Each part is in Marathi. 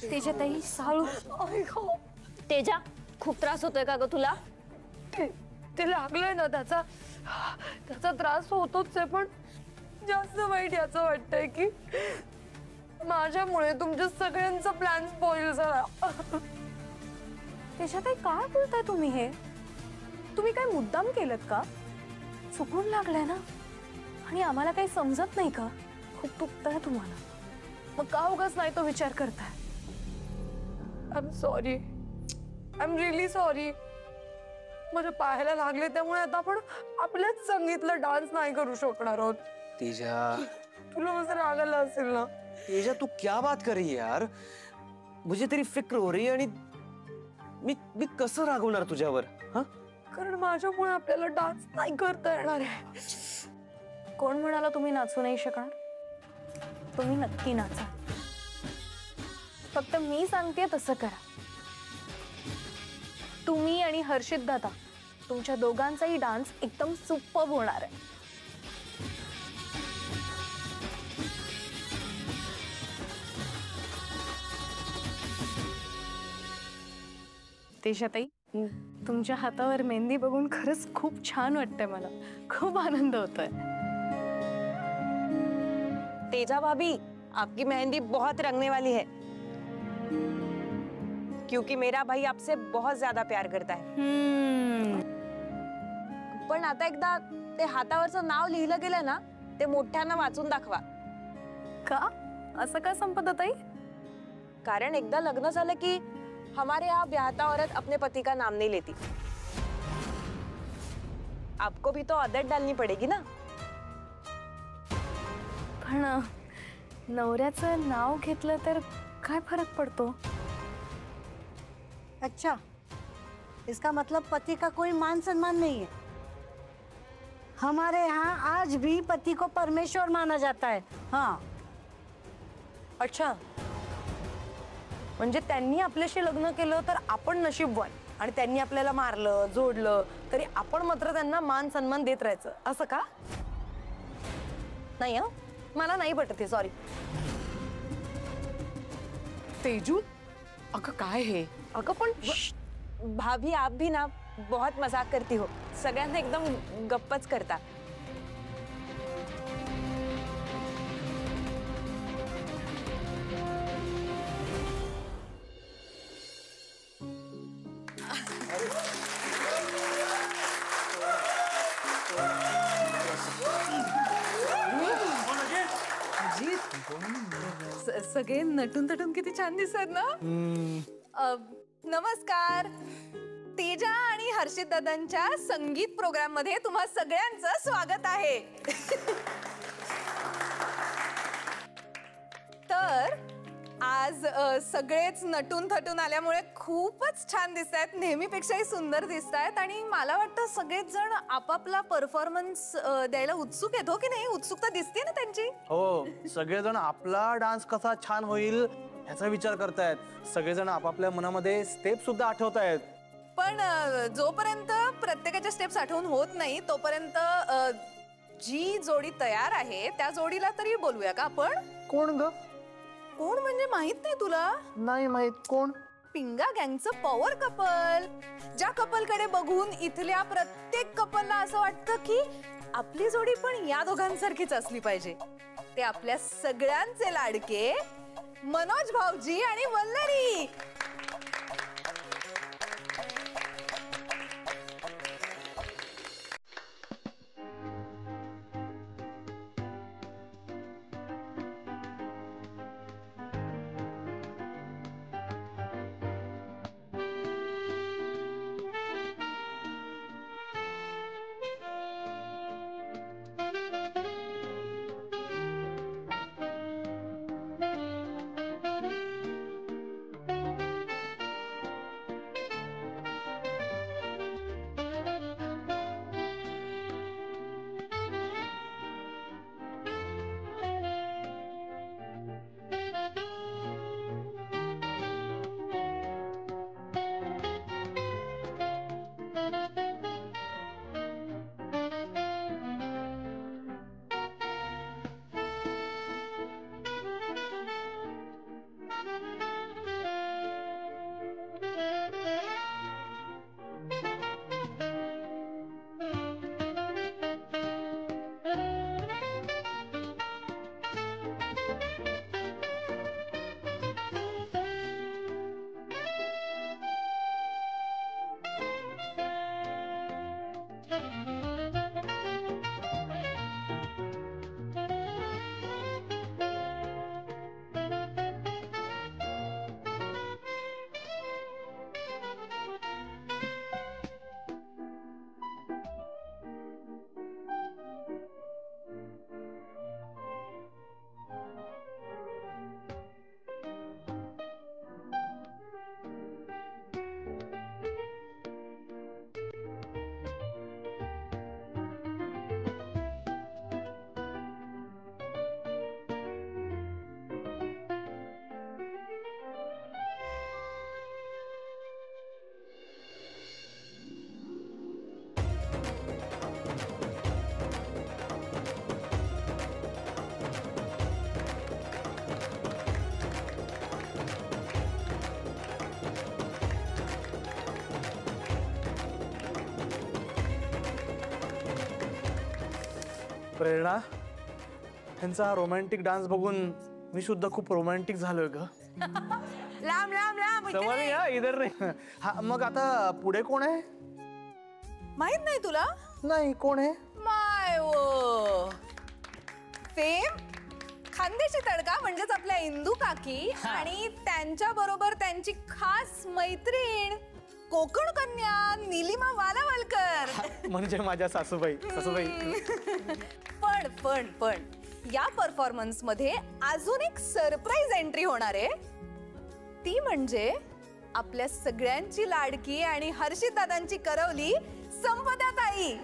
तेजा ताई साळू. तेजा खूप त्रास होतोय का ग तुला? ते लागलंय ना, त्याचा त्रास होतोच आहे, पण जास्त वाईट याचं वाटतंय की माझ्यामुळे तुमच्या सगळ्यांचा प्लॅन स्पॉइल झाला. तेजा ताई काय बोलताय तुम्ही? हे तुम्ही काय मुद्दाम केलत का? चुकून लागलंय ना, आणि आम्हाला काही समजत नाही का? खूप दुखतंय तुम्हाला, मग का उगाच नाही तो विचार करताय? I am sorry, I am really sorry. माझ्या पायाला लागले, त्यामुळे आता आपण आपल्याच संगीतला डान्स नाही करू शकणार आहोत. तेजा, तुला मस्त राग आला असेल ना? तेजा तू क्या बात कर रही है यार? मुझे तेरी फिक्र हो रही है आणि मी कसं रागवणार तुझ्यावर? हा, कारण माझ्यामुळे आपल्याला डान्स नाही करता येणार आहे. कोण म्हणाला तुम्ही नाचू नाही शकणार? तुम्ही नक्की नाचा, फक्त मी सांगते तसं करा. तुम्ही आणि हर्षित दादा, तुमच्या दोघांचाही डान्स एकदम सुपर्ब होणार आहे. तेजाताई, तुमच्या हातावर मेहंदी बघून खरंच खूप छान वाटतंय मला. खूप आनंद होतोय. तेजा भाभी, आपकी मेहंदी बहुत रंगने वाली है, क्योंकि मेरा भाई आपसे बहुत ज्यादा प्यार करता है. पण आता एकदा ते हातावरचं नाव लिहिलं गेलं ना, ते मोठ्यांना वाचून दाखवा. का असं का संपदाताई? कारण एकदा लग्न झालं की हमारे यहाँ ब्याहता औरत अपने पति का नाम नहीं लेती. आपको भी तो आदत डालनी पड़ेगी ना. पण नवऱ्याचं नाव घेतलं तर काय फरक पड़तो? अच्छा, इसका मतलब पति का कोई मान सम्मान नहीं है. हमारे यहाँ आज भी पति को परमेश्वर माना जाता है. हाँ. अच्छा, म्हणजे त्यांनी आपल्याशी लग्न केलं तर आपण नशीबवान, आणि त्यांनी आपल्याला मारलं जोडलं तरी आपण मात्र त्यांना मान सन्मान देत राहायचं, असं का? नाही, मला नाही पटत हे. सॉरी. तेजू, अगं काय हे? अगं पण भाभी, आप भी ना बहुत मजाक करती हो. सगळ्यांना एकदम गप्पच करता. सगळे नटून तटून किती छान दिसत ना. नमस्कार. तेजा आणि हर्षित दादांच्या संगीत प्रोग्राम मध्ये तुम्हा सगळ्यांचं स्वागत आहे. तर आज सगळेच नटून थटून आल्यामुळे खूपच छान दिसतायत, नेहमीपेक्षाही सुंदर दिसतायत, आणि मला वाटतं सगळेच जण आपापला परफॉर्मन्स द्यायला उत्सुक आहेत, हो की नाही? उत्सुकता दिसते ना त्यांची. हो, सगळेजण आपला डान्स कसा छान होईल याचा विचार करतायत. सगळेजण आपापल्या मनामध्ये स्टेप सुद्धा आठवतायत. पण जोपर्यंत प्रत्येकाच्या स्टेप्स आठवून होत नाही तोपर्यंत जी जोडी तयार आहे त्या जोडीला तरी बोलूया का आपण? कोण ग? कोण म्हणजे माहित नाही तुला? नाही माहित. कोण? पिंगा गँगचं पॉवर कपल. ज्या कपल कडे बघून इथल्या प्रत्येक कपलला असं वाटतं की आपली जोडी पण या दोघांसारखीच असली पाहिजे. ते आपल्या सगळ्यांचे लाडके मनोज भाऊजी आणि वल्लरी. प्रेरणा, त्यांचा रोमॅन्टिक डान्स बघून मी सुद्धा खूप रोमॅन्टिक झालोय ग. लांब लांब लांब इथे समजली नाही. हा, इधर नाही. हा, मग आता पुढे कोण आहे? माहित नाही तुला? नाही, कोण आहे? माय फेम खानदेशी तडका म्हणजेच आपल्या इंदू काकी आणि त्यांच्या बरोबर त्यांची खास मैत्रीण कोकण कन्या नीलिमा वालावलकर. म्हणजे माझ्या सासूबाई. पण या परफॉर्मन्स मध्ये अजून एक सरप्राईज एंट्री होणार आहे. ती म्हणजे आपल्या सगळ्यांची लाडकी आणि हर्षित दादांची करवली संपदा ताई.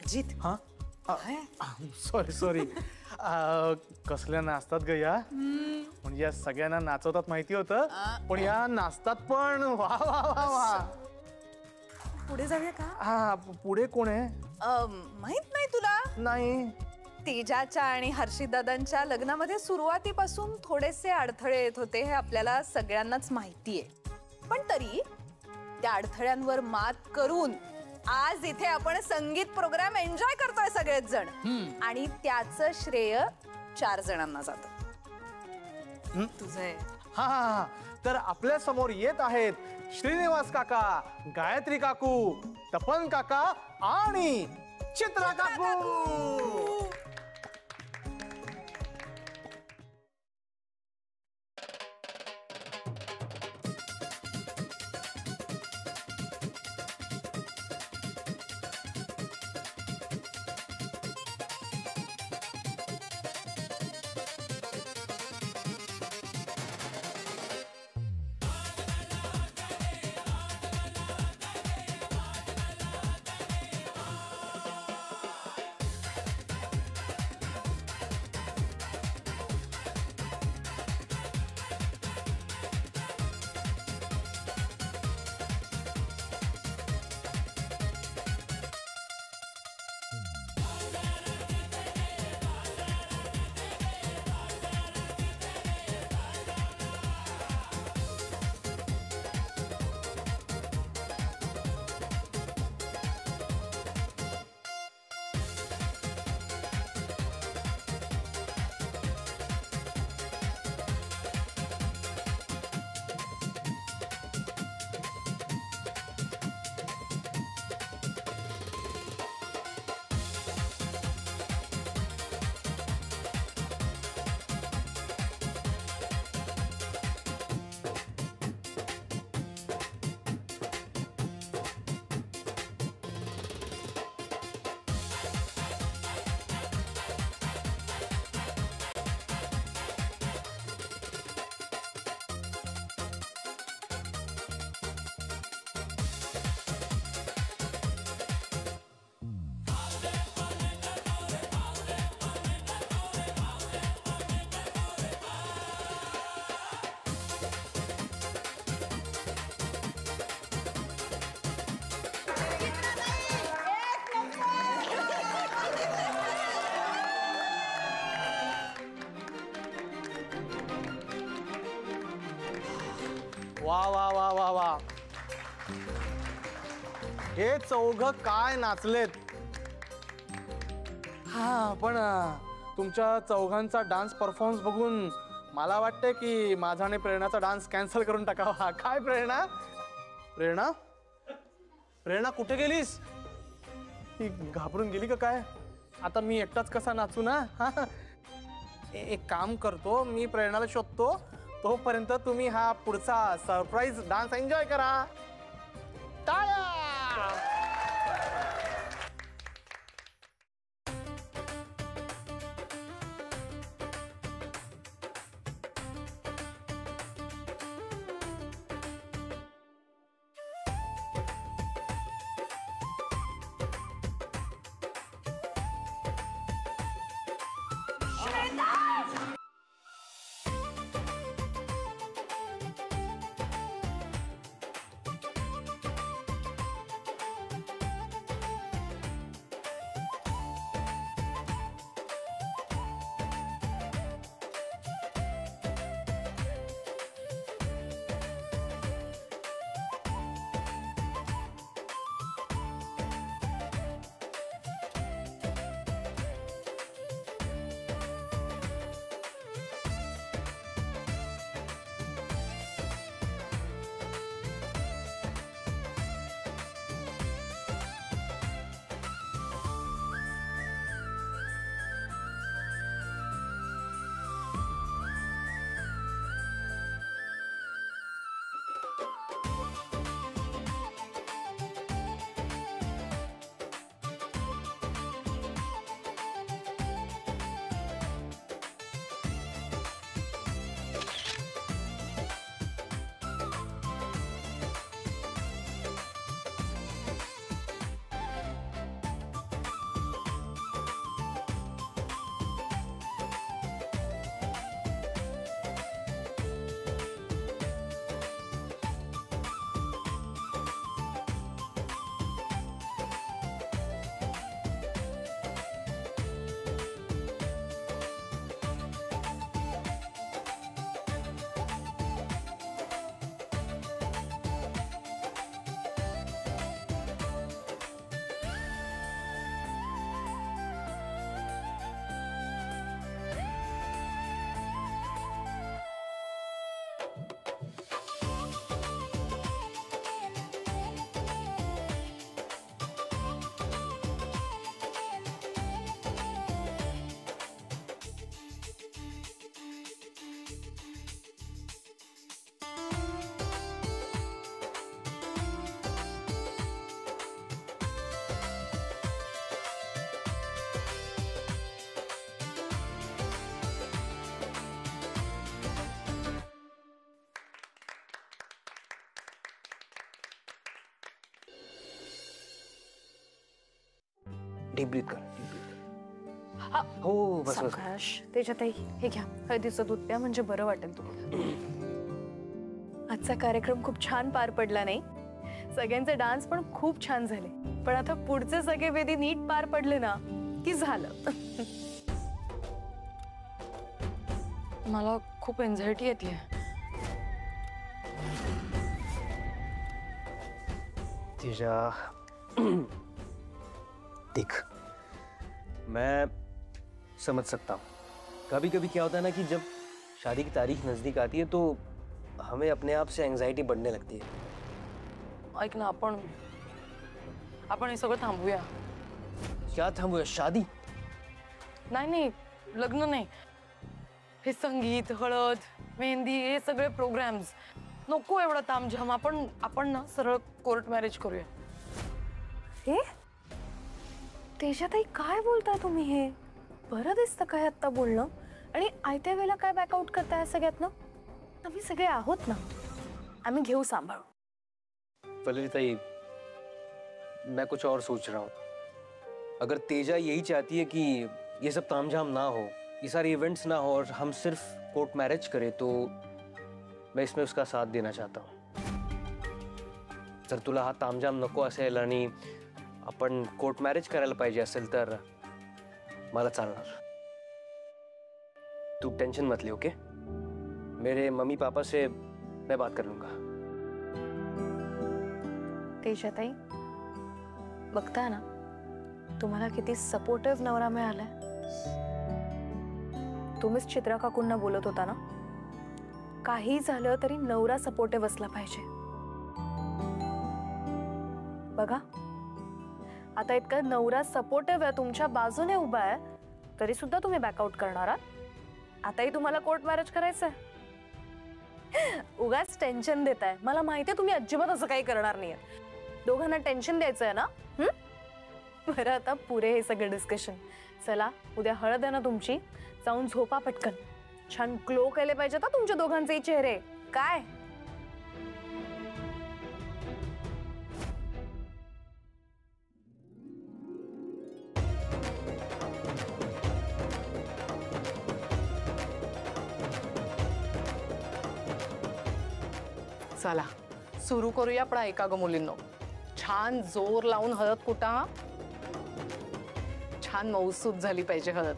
अजित. हा, सॉरी कसल्या नाचतात ग या. म्हणजे या सगळ्यांना नाचवतात माहिती होतं, पण या नाचतात पण. वा वा वा वा. पुढे जाऊया का? हा, पुढे कोण आहे? माहित नाही तुला? नाही. तेजाच्या आणि हर्षित दादांच्या लग्नामध्ये सुरुवातीपासून थोडेसे अडथळे येत होते हे आपल्याला सगळ्यांनाच माहितीये. पण तरी त्या अडथळ्यांवर मात करून आज इथे आपण संगीत प्रोग्राम एन्जॉय करतोय सगळेच जण. आणि त्याचं श्रेय 4 जणांना जातं. तुझं आहे. हा, तर आपल्या समोर येत आहेत श्रीनिवास काका, गायत्री काकू, तपन काका आणि चित्रा काकू. वा वा वा वा वा, हे चौघ काय नाचलेत. हा पण तुमच्या चौघांचा डान्स परफॉर्मन्स बघून मला वाटतंय की माझा आणि प्रेरणाचा डान्स कॅन्सल करून टाकावा. काय प्रेरणा? प्रेरणा प्रेरणा कुठे गेलीस? ती घाबरून गेली का काय? आता मी एकटाच कसा नाचू ना. एक काम करतो, मी प्रेरणाला शोधतो, तोपर्यंत तुम्ही हा पुढचा सरप्राईज डान्स एन्जॉय करा. टाळ्या. डीप ब्रीथ कर. हा. हो बस बस. सावकाश. त्याच्यातही हे घ्या, हळदीचं दूध प्या, म्हणजे बरं वाटेल तुम्हाला. आजचा कार्यक्रम खूप छान पार पडला नाही? सगळ्यांचे डान्स पण खूप छान झाले, पण आता पुढचे सगळे वेदी नीट पार पडले ना की झालं. मला खूप एन्झायटी येते. तेजा, देख, मैं समझ सकता हूँ. कभी कभी क्या होता है ना कि जब शादी की तारीख नजदीक आती है तो हमें अपने आप से एंजाइटी बढ़ने लगती है. ऐक ना, आपण हे सगळं थांबूया. क्या थांबूया? शादी? नाही नाही, लग्न नाही. हे संगीत, हळद, मेहंदी, हे सगळे प्रोग्राम्स नको. एवढा तामझाम. आपण ना सरळ कोर्ट मॅरेज करूया. हे तेजाताई, काय बोलताय तुम्ही? हे बरं दिसतं काय आत्ता बोलणं? आणि आयत्या वेळेला काय बॅकआउट करताय सगळ्यात ना? आम्ही सगळे आहोत ना, आम्ही घेऊ सांभाळू. वल्लरी, मैं कुछ और सोच रहा हूँ. अगर तेजा यही चाहती है कि ये सब तामझाम ना हो, ये सारे इवेंट्स ना हो और हम सिर्फ कोर्ट मैरिज करें, तो मैं इसमें उसका साथ देना चाहता हूँ. जर तुला हा तामझाम नको असेल आणि आपण कोर्ट मॅरेज करायला पाहिजे असेल तर मला चालणार. तू टेंशन मत ले, ओके? मेरे मम्मी पापा से मैं बात कर लूंगा. तेजाताई, बघताय ना तुम्हाला किती सपोर्टिव्ह नवरा मिळालाय. तुम्हीच चित्रा काकूंना बोलत होता ना, काही झालं तरी नवरा सपोर्टिव्ह असला पाहिजे. बघा आता इतका नवरा सपोर्टिव्ह आहे, तुमच्या बाजूने उभा आहे, तरी सुद्धा तुम्ही बॅकआउट करणार आहात. आताही तुम्हाला कोर्ट मॅरेज करायचंय. उगाच टेन्शन देताय. मला माहितीये तुम्ही अजिबात असं काही करणार नाहीये. दोघांना टेन्शन द्यायचंय ना. बरं आता पुरे हे सगळं डिस्कशन. चला उद्या हळद आहे ना तुमची, जाऊन झोपा पटकन. छान ग्लो केले पाहिजे ना तुमच्या दोघांचे चेहरे. काय चला सुरू करूया. पण ऐका ग मुलींनो, छान जोर लावून हळद कुटा. छान मौसूद झाली पाहिजे हळद.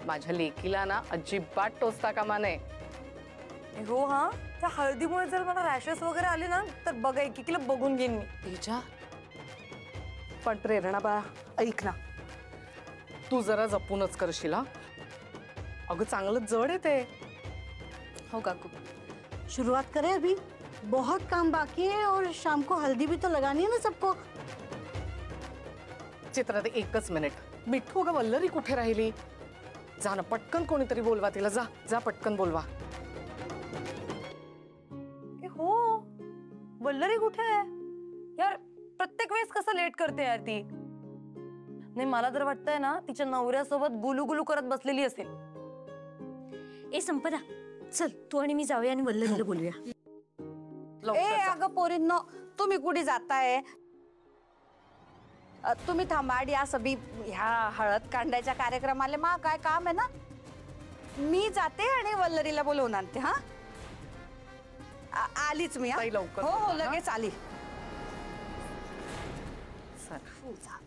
माझ्या लेकीला ना अजिबात टोचता कामा नये. हो हा, त्या हळदीमुळे जर मला रॅशेस वगैरे आले ना तर बघा एकीला बघून घेईन मी. तेजा, पण प्रेरणा बा ऐक ना, तू जरा जपूनच करशील हा. अगं चांगलं जड आहे ते. हो काकू. शुरुआत करें अभी, बहुत काम बाकी है और शाम को हल्दी भी तो लगानी है ना सबको. चित्रा ते एकच मिनिट. मिठू ग वल्लरी कुठे राहिली? जा ना पटकन, कोणीतरी बोलवा तिला. जा जा पटकन बोलवा. हो, वल्लरी कुठे आहे यार? प्रत्येक वेळेस कसं लेट करते यार ती. नाही मला तर वाटतंय ना तिच्या नवऱ्यासोबत गुलू गुलू करत बसलेली असेल. ए संपदा, चल तू आणि मी जाऊया आणि वल्लरीला बोलूया. ए अगं पोरींनो, तुम्ही कुठे जाताय? तुम्ही थांबाड या सभी ह्या हळद कांड्याच्या कार्यक्रमाला. मा काय काम आहे ना, मी जाते आणि वल्लरीला बोलवून आणते. हा आलीच मी. ताई, लवकर हो हो बोलवा, हा? लगेच आली. चला.